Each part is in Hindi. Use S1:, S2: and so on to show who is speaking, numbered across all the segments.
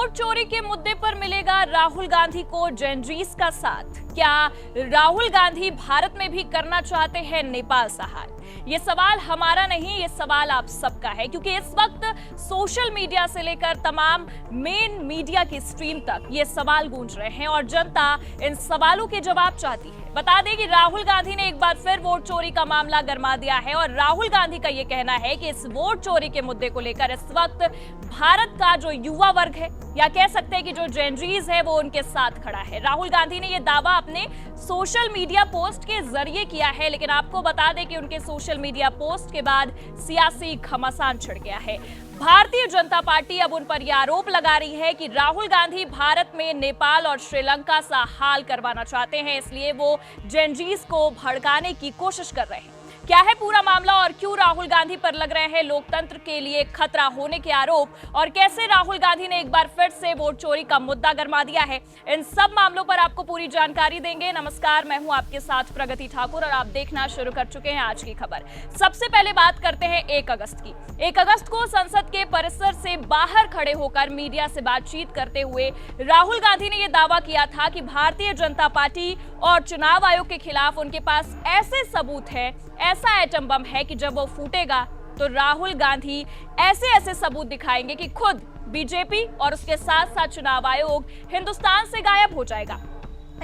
S1: वोट चोरी के मुद्दे पर मिलेगा राहुल गांधी को जेनजीस का साथ। क्या राहुल गांधी भारत में भी करना चाहते हैं नेपाल सहार? ये सवाल हमारा नहीं, ये सवाल आप सबका है, क्योंकि इस वक्त सोशल मीडिया से लेकर तमाम मेन मीडिया की स्ट्रीम तक ये सवाल गूंज रहे हैं और जनता इन सवालों के जवाब चाहती है। बता दें कि राहुल गांधी ने एक बार फिर वोट चोरी का मामला गरमा दिया है और राहुल गांधी का ये कहना है कि इस वोट चोरी के मुद्दे को लेकर इस वक्त भारत का जो युवा वर्ग है, या कह सकते हैं कि जो जेनजीज है, वो उनके साथ खड़ा है। राहुल गांधी ने ये दावा अपने सोशल मीडिया पोस्ट के जरिए किया है, लेकिन आपको बता दें कि उनके सोशल मीडिया पोस्ट के बाद सियासी घमासान छिड़ गया है। भारतीय जनता पार्टी अब उन पर यह आरोप लगा रही है कि राहुल गांधी भारत में नेपाल और श्रीलंका सा हाल करवाना चाहते हैं, इसलिए वो जेनजीज को भड़काने की कोशिश कर रहे हैं। क्या है पूरा मामला और क्यों राहुल गांधी पर लग रहे हैं लोकतंत्र के लिए खतरा होने के आरोप, और कैसे राहुल गांधी ने एक बार फिर से वोट चोरी का मुद्दा गरमा दिया है, इन सब मामलों पर आपको पूरी जानकारी देंगे। नमस्कार, मैं हूं आपके साथ प्रगति ठाकुर और आप देखना शुरू कर चुके हैं आज की खबर। सबसे पहले बात करते हैं 1 अगस्त की। 1 अगस्त को संसद के परिसर से बाहर खड़े होकर मीडिया से बातचीत करते हुए राहुल गांधी ने यह दावा किया था कि भारतीय जनता पार्टी और चुनाव आयोग के खिलाफ उनके पास ऐसे सबूत है, ऐसा एटम बम है कि जब वो फूटेगा तो राहुल गांधी ऐसे ऐसे सबूत दिखाएंगे कि खुद बीजेपी और उसके साथ साथ चुनाव आयोग हिंदुस्तान से गायब हो जाएगा।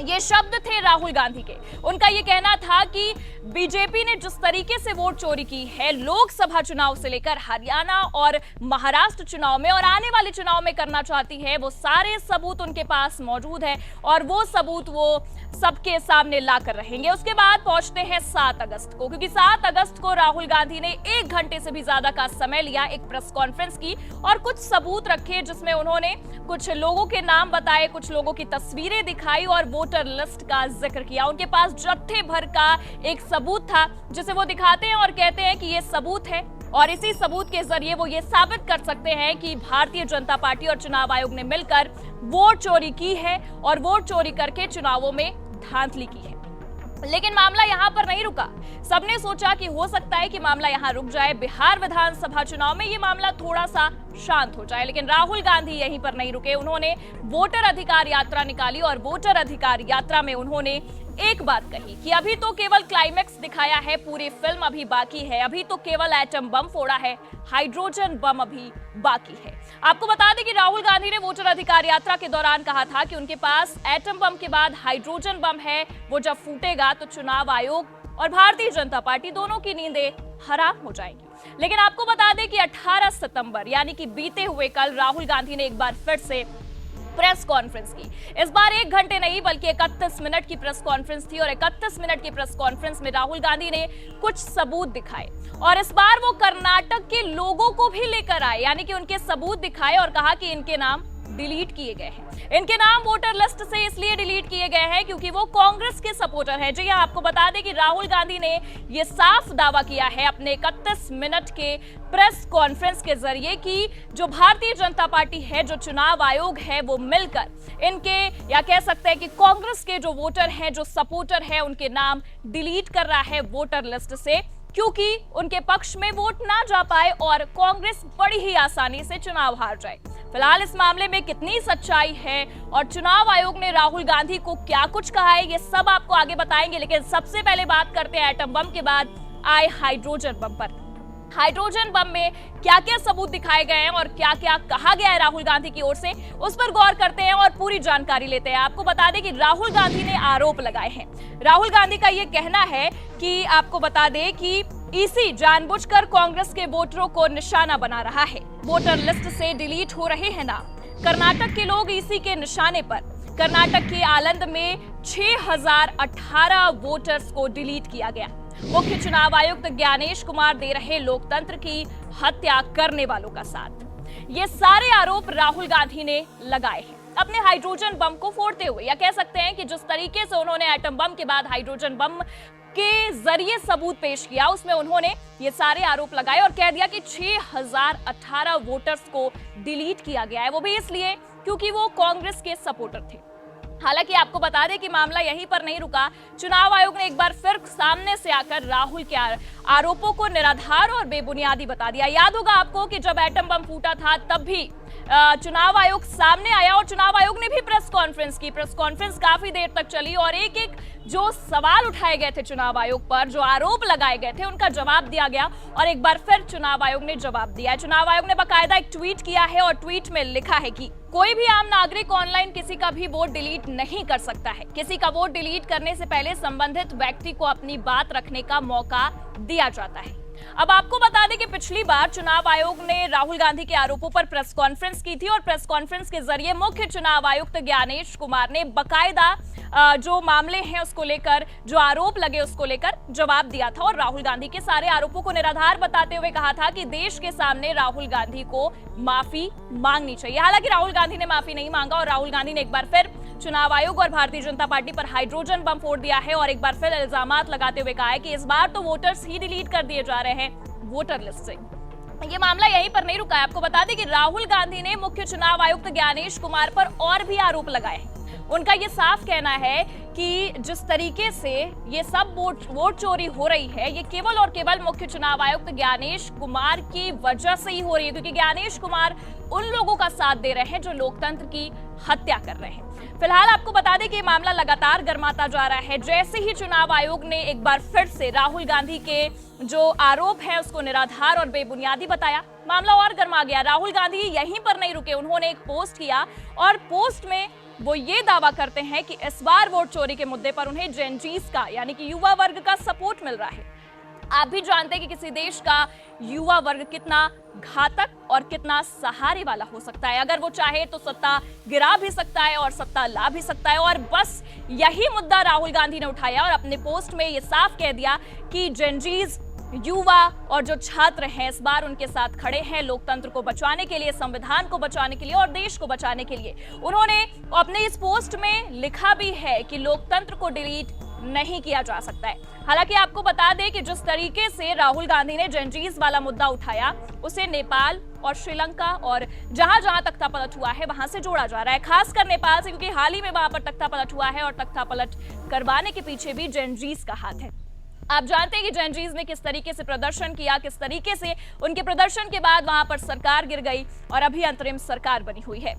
S1: ये शब्द थे राहुल गांधी के। उनका ये कहना था कि बीजेपी ने जिस तरीके से वोट चोरी की है लोकसभा चुनाव से लेकर हरियाणा और महाराष्ट्र चुनाव में और आने वाले चुनाव में करना चाहती है, वो सारे सबूत उनके पास मौजूद है और वो सबूत वो सबके सामने लाकर रहेंगे। उसके बाद पहुंचते हैं 7 अगस्त को, क्योंकि 7 अगस्त को राहुल गांधी ने 1 घंटे से भी ज्यादा का समय लिया, एक प्रेस कॉन्फ्रेंस की और कुछ सबूत रखे, जिसमें उन्होंने कुछ लोगों के नाम बताए, कुछ लोगों की तस्वीरें दिखाई और वोटर लिस्ट का जिक्र किया। उनके पास जत्थे भर का एक सबूत था जिसे वो दिखाते हैं और कहते हैं कि ये सबूत है और इसी सबूत के जरिए वो ये साबित कर सकते हैं कि भारतीय जनता पार्टी और चुनाव आयोग ने मिलकर वोट चोरी की है और वोट चोरी करके चुनावों में धांधली की है। लेकिन मामला यहां पर नहीं रुका। सबने सोचा कि हो सकता है कि मामला यहां रुक जाए, बिहार विधानसभा चुनाव में ये मामला थोड़ा सा शांत हो जाए, लेकिन राहुल गांधी यहीं पर नहीं रुके। उन्होंने वोटर अधिकार यात्रा निकाली और वोटर अधिकार यात्रा में उन्होंने एक बात कही कि अभी तो केवल क्लाइमेक्स दिखाया है, पूरी फिल्म अभी बाकी है, अभी तो केवल एटम बम फोड़ा है, हाइड्रोजन बम अभी बाकी है। आपको बता दें कि राहुल गांधी ने वोटर अधिकार यात्रा के दौरान कहा था कि उनके पास एटम बम के बाद हाइड्रोजन बम है, वो जब फूटेगा तो चुनाव आयोग और भारतीय जनता पार्टी दोनों की नींदें हराम हो जाएंगी। लेकिन आपको बता दें कि 18 सितंबर यानी कि बीते हुए कल राहुल गांधी ने एक बार फिर से प्रेस कॉन्फ्रेंस की। इस बार 1 घंटे नहीं बल्कि 31 मिनट की प्रेस कॉन्फ्रेंस थी और 31 मिनट की प्रेस कॉन्फ्रेंस में राहुल गांधी ने कुछ सबूत दिखाए और इस बार वो कर्नाटक के लोगों को भी लेकर आए, यानी कि उनके सबूत दिखाए और कहा कि इनके नाम डिलीट किए गए हैं। इनके नाम वोटर लिस्ट से इसलिए डिलीट किए गए हैं क्योंकि वो कांग्रेस के सपोर्टर हैं। जी हां, आपको बता दें कि राहुल गांधी ने ये साफ दावा किया है अपने 31 मिनट के प्रेस कॉन्फ्रेंस के जरिए कि जो भारतीय जनता पार्टी है, जो चुनाव आयोग है, वो मिलकर इनके, या कह सकते हैं कि कांग्रेस के जो वोटर हैं, जो सपोर्टर हैं, उनके नाम डिलीट कर रहा है वोटर लिस्ट से, क्योंकि उनके पक्ष में वोट ना जा पाए और कांग्रेस बड़ी ही आसानी से चुनाव हार जाए। फिलहाल इस मामले में कितनी सच्चाई है और चुनाव आयोग ने राहुल गांधी को क्या कुछ कहा है, ये सब आपको आगे बताएंगे। लेकिन सबसे पहले बात करते हैं एटम बम के बाद आए हाइड्रोजन बम पर। हाइड्रोजन बम में क्या क्या सबूत दिखाए गए हैं और क्या क्या कहा गया है राहुल गांधी की ओर से, उस पर गौर करते हैं और पूरी जानकारी लेते हैं। आपको बता दें कि राहुल गांधी ने आरोप लगाए हैं। राहुल गांधी का यह कहना है कि आपको बता दें कि ईसी जानबूझकर कांग्रेस के वोटरों को निशाना बना रहा है, वोटर लिस्ट से डिलीट हो रहे हैं नाम। कर्नाटक के लोग ईसी के निशाने पर। कर्नाटक के आलंद में 6018 वोटर्स को डिलीट किया गया। मुख्य चुनाव आयुक्त ज्ञानेश कुमार दे रहे लोकतंत्र की हत्या करने वालों का साथ। ये सारे आरोप राहुल गांधी ने लगाए हैं अपने हाइड्रोजन बम को फोड़ते हुए, या कह सकते हैं कि जिस तरीके से उन्होंने एटम बम के बाद हाइड्रोजन बम के जरिए सबूत पेश किया, उसमें उन्होंने ये सारे आरोप लगाए और कह दिया कि 6018 वोटर्स को डिलीट किया गया है, वो भी इसलिए क्योंकि वो कांग्रेस के सपोर्टर थे। हालांकि आपको बता दें कि मामला यहीं पर नहीं रुका। चुनाव आयोग ने एक बार फिर सामने से आकर राहुल के आरोपों को निराधार और बेबुनियादी बता दिया। याद होगा आपको कि जब एटम बम फूटा था तब भी चुनाव आयोग सामने आया और चुनाव आयोग ने भी प्रेस कॉन्फ्रेंस की। प्रेस कॉन्फ्रेंस काफी देर तक चली और एक एक जो सवाल उठाए गए थे चुनाव आयोग पर, जो आरोप लगाए गए थे, उनका जवाब दिया गया और एक बार फिर चुनाव आयोग ने जवाब दिया। चुनाव आयोग ने बाकायदा एक ट्वीट किया है और ट्वीट में लिखा है कि कोई भी आम नागरिक ऑनलाइन किसी का भी वोट डिलीट नहीं कर सकता है। किसी का वोट डिलीट करने से पहले संबंधित व्यक्ति को अपनी बात रखने का मौका दिया जाता है। अब आपको बता दें कि पिछली बार चुनाव आयोग ने राहुल गांधी के आरोपों पर प्रेस कॉन्फ्रेंस की थी और प्रेस कॉन्फ्रेंस के जरिए मुख्य चुनाव आयुक्त ज्ञानेश कुमार ने बाकायदा जो मामले हैं उसको लेकर, जो आरोप लगे उसको लेकर जवाब दिया था और राहुल गांधी के सारे आरोपों को निराधार बताते हुए कहा था कि देश के सामने राहुल गांधी को माफी मांगनी चाहिए। हालांकि राहुल गांधी ने माफी नहीं मांगा और राहुल गांधी ने एक बार फिर चुनाव आयोग और भारतीय जनता पार्टी पर हाइड्रोजन बम फोड़ दिया है और एक बार फिर इल्जामात लगाते हुए कहा है कि इस बार तो वोटर्स ही डिलीट कर दिए जा रहे हैं वोटर लिस्ट से। ये मामला यहीं पर नहीं रुका है। आपको बता दें कि राहुल गांधी ने मुख्य चुनाव आयुक्त ज्ञानेश कुमार पर और भी आरोप लगाए हैं। उनका ये साफ कहना है कि जिस तरीके से ये सब वोट चोरी हो रही है, ये केवल और केवल मुख्य चुनाव आयुक्त ज्ञानेश कुमार की वजह से ही हो रही है, क्योंकि ज्ञानेश कुमार उन लोगों का साथ दे रहे हैं जो लोकतंत्र की हत्या कर रहे हैं। फिलहाल आपको बता दें कि मामला लगातार गर्माता जा रहा है। जैसे ही चुनाव आयोग ने एक बार फिर से राहुल गांधी के जो आरोप है उसको निराधार और बेबुनियादी बताया, मामला और गर्मा गया। राहुल गांधी यहीं पर नहीं रुके, उन्होंने एक पोस्ट किया और पोस्ट में वो ये दावा करते हैं कि इस बार वोट चोरी के मुद्दे पर उन्हें जेनजीज का, यानी कि युवा वर्ग का सपोर्ट मिल रहा है। आप भी जानते हैं कि किसी देश का युवा वर्ग कितना घातक और कितना सहारे वाला हो सकता है। अगर वो चाहे तो सत्ता गिरा भी सकता है और सत्ता ला भी सकता है। और बस यही मुद्दा राहुल गांधी ने उठाया और अपने पोस्ट में ये साफ कह दिया कि जेनजीज, युवा और जो छात्र हैं इस बार उनके साथ खड़े हैं लोकतंत्र को बचाने के लिए, संविधान को बचाने के लिए और देश को बचाने के लिए। उन्होंने अपने इस पोस्ट में लिखा भी है कि लोकतंत्र को डिलीट नहीं किया जा सकता है। हालांकि आपको बता दें कि जिस तरीके से राहुल गांधी ने जेनजीज वाला मुद्दा उठाया उसे नेपाल और श्रीलंका और जहां जहां तख्तापलट हुआ है वहां से जोड़ा जा रहा है, खासकर नेपाल से, क्योंकि हाल ही में वहां पर तख्तापलट हुआ है और तख्तापलट करवाने के पीछे भी जेनजीज का हाथ है। आप जानते हैं कि जेनजीज ने किस तरीके से प्रदर्शन किया, किस तरीके से उनके प्रदर्शन के बाद वहां पर सरकार गिर गई और अभी अंतरिम सरकार बनी हुई है।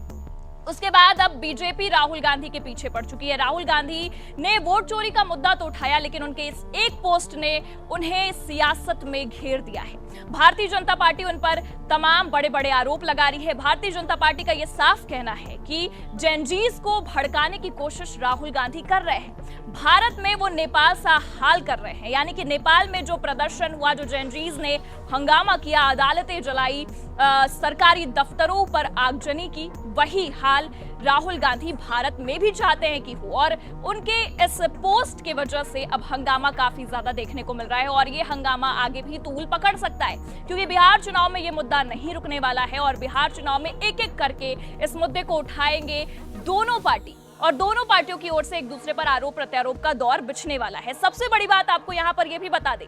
S1: उसके बाद अब बीजेपी राहुल गांधी के पीछे पड़ चुकी है। राहुल गांधी ने वोट चोरी का मुद्दा तो उठाया, लेकिन उनके इस एक पोस्ट ने उन्हें सियासत में घेर दिया है। भारतीय जनता पार्टी उन पर तमाम बड़े बड़े आरोप लगा रही है। भारतीय जनता पार्टी का यह साफ कहना है कि जेनजीज को भड़काने की कोशिश राहुल गांधी कर रहे हैं। भारत में वो नेपाल सा हाल कर रहे हैं, यानी कि नेपाल में जो प्रदर्शन हुआ, जो जेनजीज ने हंगामा किया, अदालतें जलाई, सरकारी दफ्तरों पर आगजनी की, वही हाल राहुल गांधी भारत में भी चाहते हैं कि हो। और उनके इस पोस्ट के वजह से अब हंगामा काफी ज्यादा देखने को मिल रहा है और ये हंगामा आगे भी तूल पकड़ सकता है, क्योंकि बिहार चुनाव में ये मुद्दा नहीं रुकने वाला है और बिहार चुनाव में एक एक करके इस मुद्दे को उठाएंगे दोनों पार्टी और दोनों पार्टियों की ओर से एक दूसरे पर आरोप प्रत्यारोप का दौर बिछने वाला है। सबसे बड़ी बात आपको यहां पर यह भी बता दें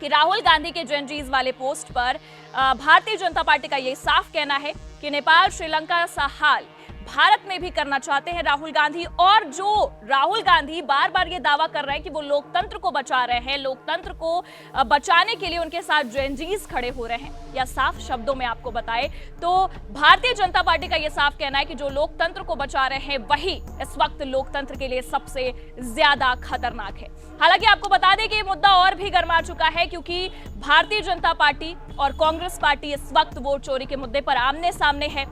S1: कि राहुल गांधी के जेनजीज वाले पोस्ट पर भारतीय जनता पार्टी का यह साफ कहना है कि नेपाल श्रीलंका सा हाल भारत में भी करना चाहते हैं राहुल गांधी। और जो राहुल गांधी बार बार ये दावा कर रहे हैं कि वो लोकतंत्र को बचा रहे हैं, लोकतंत्र को बचाने के लिए उनके साथ जेनजीज खड़े हो रहे हैं, या साफ शब्दों में आपको बताए तो भारतीय जनता पार्टी का ये साफ कहना है कि जो लोकतंत्र को बचा रहे हैं वही इस वक्त लोकतंत्र के लिए सबसे ज्यादा खतरनाक है। हालांकि आपको बता दें कि ये मुद्दा और भी गर्मा चुका है, क्योंकि भारतीय जनता पार्टी और कांग्रेस पार्टी इस वक्त वोट चोरी के मुद्दे पर आमने सामने है।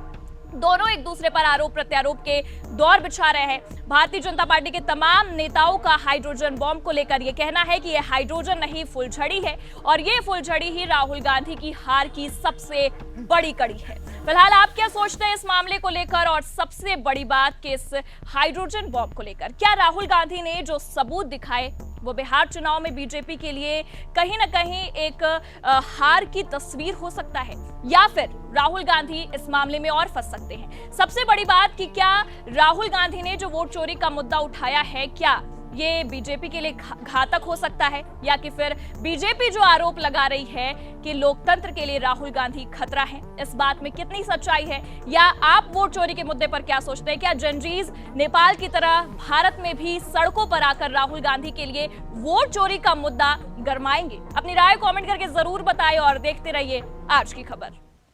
S1: दोनों एक दूसरे पर आरोप प्रत्यारोप के दौर बिछा रहे हैं। भारतीय जनता पार्टी के तमाम नेताओं का हाइड्रोजन बॉम्ब को लेकर यह कहना है कि यह हाइड्रोजन नहीं, फुलझड़ी है और ये फुलझड़ी ही राहुल गांधी की हार की सबसे बड़ी कड़ी है। फिलहाल आप क्या सोचते हैं इस मामले को लेकर, और सबसे बड़ी बात कि इस हाइड्रोजन बॉम्ब को लेकर क्या राहुल गांधी ने जो सबूत दिखाए वो बिहार चुनाव में बीजेपी के लिए कहीं ना कहीं एक हार की तस्वीर हो सकता है, या फिर राहुल गांधी इस मामले में और फंस सकते हैं। सबसे बड़ी बात कि क्या राहुल गांधी ने जो वोट चोरी का मुद्दा उठाया है, क्या ये बीजेपी के लिए घातक हो सकता है, या कि फिर बीजेपी जो आरोप लगा रही है कि लोकतंत्र के लिए राहुल गांधी खतरा है, इस बात में कितनी सच्चाई है? या आप वोट चोरी के मुद्दे पर क्या सोचते हैं? क्या जनजीज नेपाल की तरह भारत में भी सड़कों पर आकर राहुल गांधी के लिए वोट चोरी का मुद्दा गरमाएंगे? अपनी राय कमेंट करके जरूर बताएं और देखते रहिए आज की खबर।